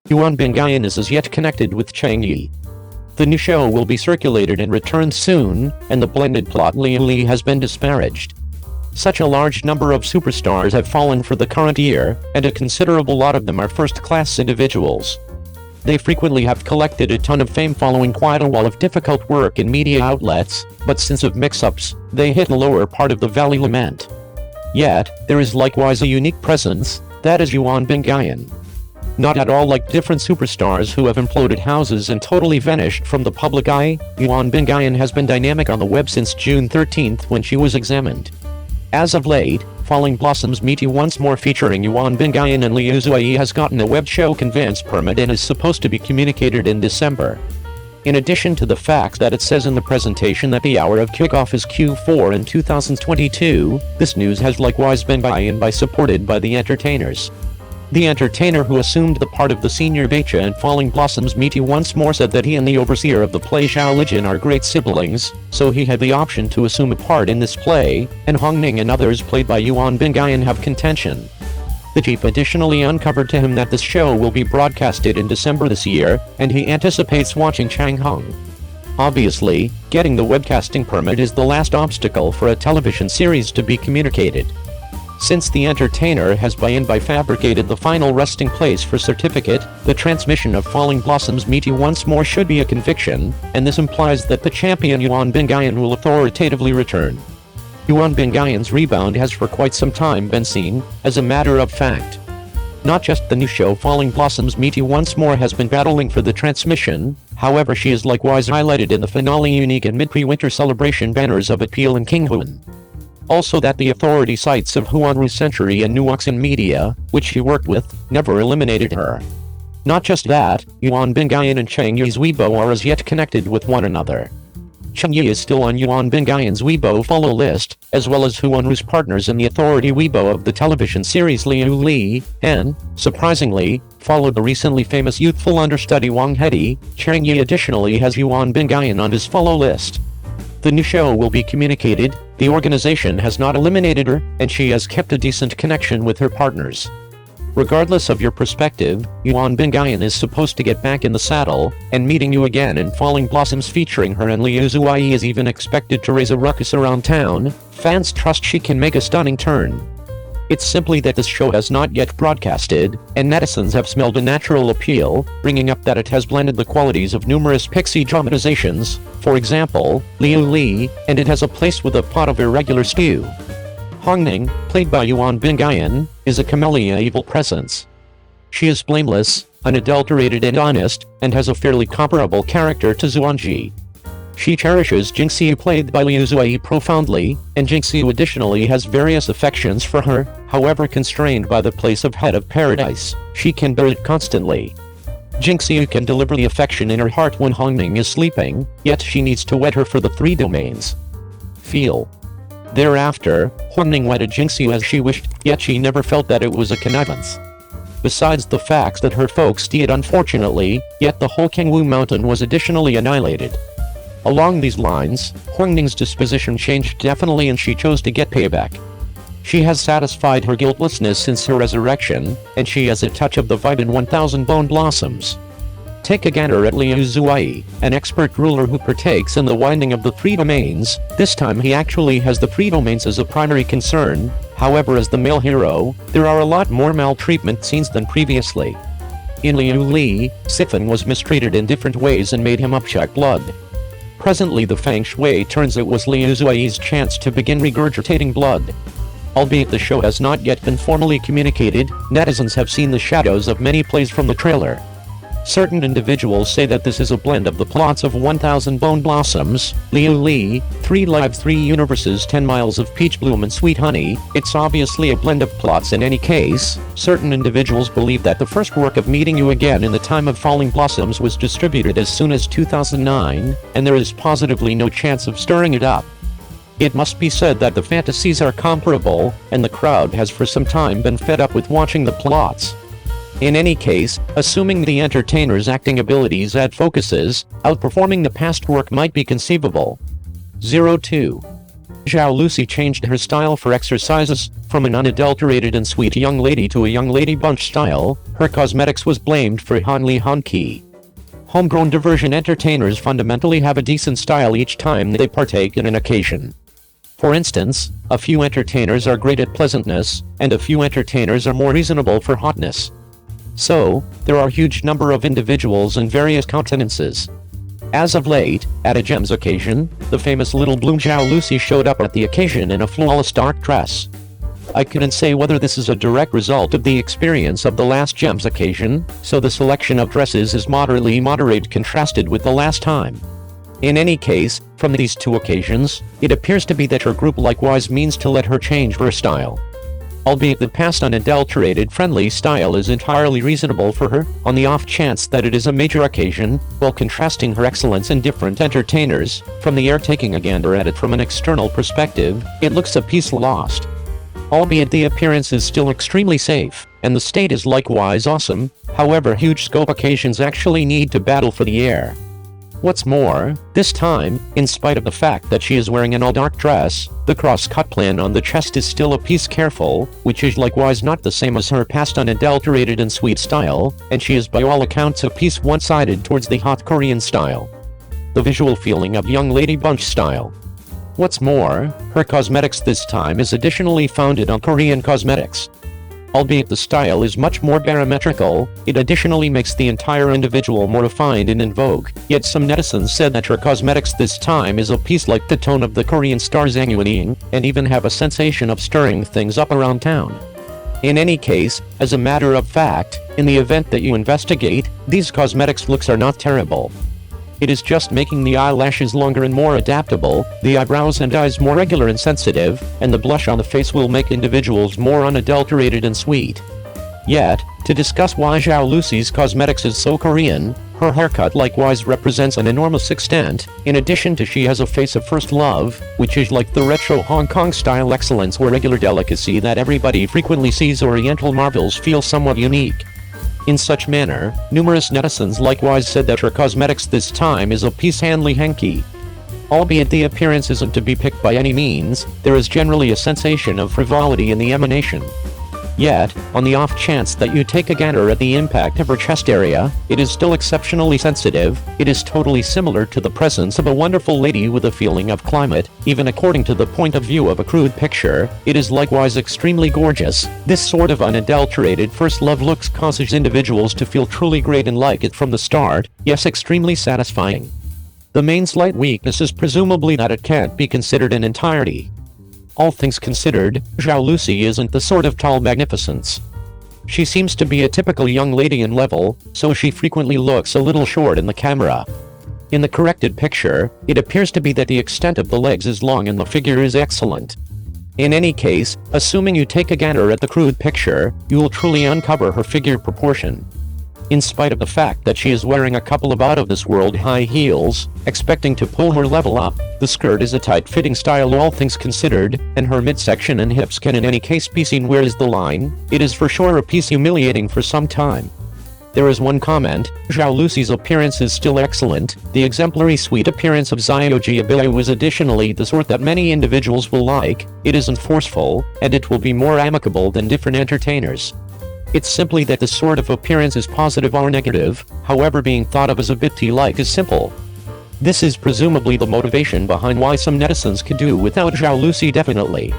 Yuan Bingyan is as yet connected with Cheng Yi. The new show will be circulated and returned soon, and the blended plot Liu Li has been disparaged. Such a large number of superstars have fallen for the current year, and a considerable lot of them are first-class individuals. They frequently have collected a ton of fame following quite a wall of difficult work in media outlets, but since of mix-ups, they hit the lower part of the valley lament. Yet, there is likewise a unique presence, that is Yuan Bingyan. Not at all like different superstars who have imploded houses and totally vanished from the public eye, Yuan Bingyan has been dynamic on the web since June 13th when she was examined. As of late, Falling Blossoms Meet You Once More featuring Yuan Bingyan and Liu Li has gotten a web show conveyance permit and is supposed to be communicated in December. In addition to the fact that it says in the presentation that the hour of kickoff is Q4 in 2022, this news has likewise been supported by the entertainers. The entertainer who assumed the part of the senior Beicha in Falling Blossoms Meet You Once More said that he and the overseer of the play Zhao Lijin are great siblings, so he had the option to assume a part in this play, and Hong Ning and others played by Yuan Bingyan have contention. The chief additionally uncovered to him that this show will be broadcasted in December this year, and he anticipates watching Chang Hong. Obviously, getting the webcasting permit is the last obstacle for a television series to be communicated. Since the entertainer has fabricated the final resting place for certificate, the transmission of Falling Blossoms Meet You Once More should be a conviction, and this implies that the champion Yuan Bingyan will authoritatively return. Yuan Bingyan's rebound has for quite some time been seen, as a matter of fact. Not just the new show Falling Blossoms Meet You Once More has been battling for the transmission, however she is likewise highlighted in the finale unique and mid-pre-winter celebration banners of Appeal and Kinghuan. Also that the authority sites of Huanru Century and Nuoxin Media, which she worked with, never eliminated her. Not just that, Yuan Bingyan and Cheng Yi's Weibo are as yet connected with one another. Cheng Yi is still on Yuan Bingyan's Weibo follow list, as well as Huanru's partners in the authority Weibo of the television series Liu Li, and, surprisingly, followed the recently famous youthful understudy Wang Hedi. Cheng Yi additionally has Yuan Bingyan on his follow list. The new show will be communicated, the organization has not eliminated her, and she has kept a decent connection with her partners. Regardless of your perspective, Yuan Bingyan is supposed to get back in the saddle, and Meeting You Again in Falling Blossoms featuring her and Liu Li is even expected to raise a ruckus around town. Fans trust she can make a stunning turn. It's simply that this show has not yet broadcasted, and netizens have smelled a natural appeal, bringing up that it has blended the qualities of numerous pixie dramatizations, for example, Liu Li, and it has a place with a pot of irregular stew. Hong Ning, played by Yuan Bingyan, is a camellia evil presence. She is blameless, unadulterated and honest, and has a fairly comparable character to Xuanji. She cherishes Jingxiu played by Liu Li profoundly, and Jingxiu additionally has various affections for her, however constrained by the place of head of paradise, she can bear it constantly. Jingxiu can deliver the affection in her heart when Hong Ning is sleeping, yet she needs to wed her for the three domains. Feel. Thereafter, Hong Ning wedded Jingxiu as she wished, yet she never felt that it was a connivance. Besides the fact that her folks died unfortunately, yet the whole Kangwu mountain was additionally annihilated. Along these lines, Hong Ning's disposition changed definitely and she chose to get payback. She has satisfied her guiltlessness since her resurrection, and she has a touch of the vibe in 1000 Bone Blossoms. Take a gander at Liu Li, an expert ruler who partakes in the winding of the three domains. This time he actually has the three domains as a primary concern, however as the male hero, there are a lot more maltreatment scenes than previously. In Liu Li, Siphon was mistreated in different ways and made him upchuck blood. Presently the feng shui turns it was Liu Li's chance to begin regurgitating blood. Albeit the show has not yet been formally communicated, netizens have seen the shadows of many plays from the trailer. Certain individuals say that this is a blend of the plots of 1000 Bone Blossoms, Liu Li, 3 Live 3 Universes 10 Miles of Peach Bloom and Sweet Honey. It's obviously a blend of plots in any case. Certain individuals believe that the first work of Meeting You Again in the time of Falling Blossoms was distributed as soon as 2009, and there is positively no chance of stirring it up. It must be said that the fantasies are comparable, and the crowd has for some time been fed up with watching the plots. In any case, assuming the entertainer's acting abilities add focuses, outperforming the past work might be conceivable. 02. Zhao Lucy changed her style for exercises. From an unadulterated and sweet young lady to a young lady bunch style, her cosmetics was blamed for Hanli Hanqi. Homegrown diversion entertainers fundamentally have a decent style each time they partake in an occasion. For instance, a few entertainers are great at pleasantness, and a few entertainers are more reasonable for hotness. So, there are a huge number of individuals in various countenances. As of late, at a Gems occasion, the famous Little Bloom Zhao Lucy showed up at the occasion in a flawless dark dress. I couldn't say whether this is a direct result of the experience of the last Gems occasion, so the selection of dresses is moderately contrasted with the last time. In any case, from these two occasions, it appears to be that her group likewise means to let her change her style. Albeit the past unadulterated friendly style is entirely reasonable for her, on the off chance that it is a major occasion, while contrasting her excellence in different entertainers, from the air taking a gander at it from an external perspective, it looks a piece lost. Albeit the appearance is still extremely safe, and the state is likewise awesome, however huge scope occasions actually need to battle for the air. What's more, this time, in spite of the fact that she is wearing an all-dark dress, the cross-cut plan on the chest is still a piece careful, which is likewise not the same as her past unadulterated and sweet style, and she is by all accounts a piece one-sided towards the hot Korean style. The visual feeling of young lady bunch style. What's more, her cosmetics this time is additionally founded on Korean cosmetics. Albeit the style is much more barometrical, it additionally makes the entire individual more refined and in vogue, yet some netizens said that her cosmetics this time is a piece like the tone of the Korean star Zhang Yuanying, and even have a sensation of stirring things up around town. In any case, as a matter of fact, in the event that you investigate, these cosmetics looks are not terrible. It is just making the eyelashes longer and more adaptable, the eyebrows and eyes more regular and sensitive, and the blush on the face will make individuals more unadulterated and sweet. Yet, to discuss why Zhao Lucy's cosmetics is so Korean, her haircut likewise represents an enormous extent, in addition to she has a face of first love, which is like the retro Hong Kong style excellence or regular delicacy that everybody frequently sees Oriental marvels feel somewhat unique. In such manner, numerous netizens likewise said that her cosmetics this time is a piece Hanli Hanqi. Albeit the appearance isn't to be picked by any means, there is generally a sensation of frivolity in the emanation. Yet, on the off chance that you take a gander at the impact of her chest area, it is still exceptionally sensitive, it is totally similar to the presence of a wonderful lady with a feeling of climate, even according to the point of view of a crude picture, it is likewise extremely gorgeous. This sort of unadulterated first love looks causes individuals to feel truly great and like it from the start, yes extremely satisfying. The main slight weakness is presumably that it can't be considered in entirety. All things considered, Zhao Lucy isn't the sort of tall magnificence. She seems to be a typical young lady in level, so she frequently looks a little short in the camera. In the corrected picture, it appears to be that the extent of the legs is long and the figure is excellent. In any case, assuming you take a gander at the crude picture, you will truly uncover her figure proportion. In spite of the fact that she is wearing a couple of out-of-this-world high heels, expecting to pull her level up, the skirt is a tight-fitting style all things considered, and her midsection and hips can in any case be seen. Where is the line? It is for sure a piece humiliating for some time. There is one comment: Zhao Lucy's appearance is still excellent. The exemplary sweet appearance of Xiaoji Abilao is additionally the sort that many individuals will like. It isn't forceful, and it will be more amicable than different entertainers. It's simply that the sort of appearance is positive or negative, however being thought of as a bit tea-like is simple. This is presumably the motivation behind why some netizens could do without Zhao Lucy definitely.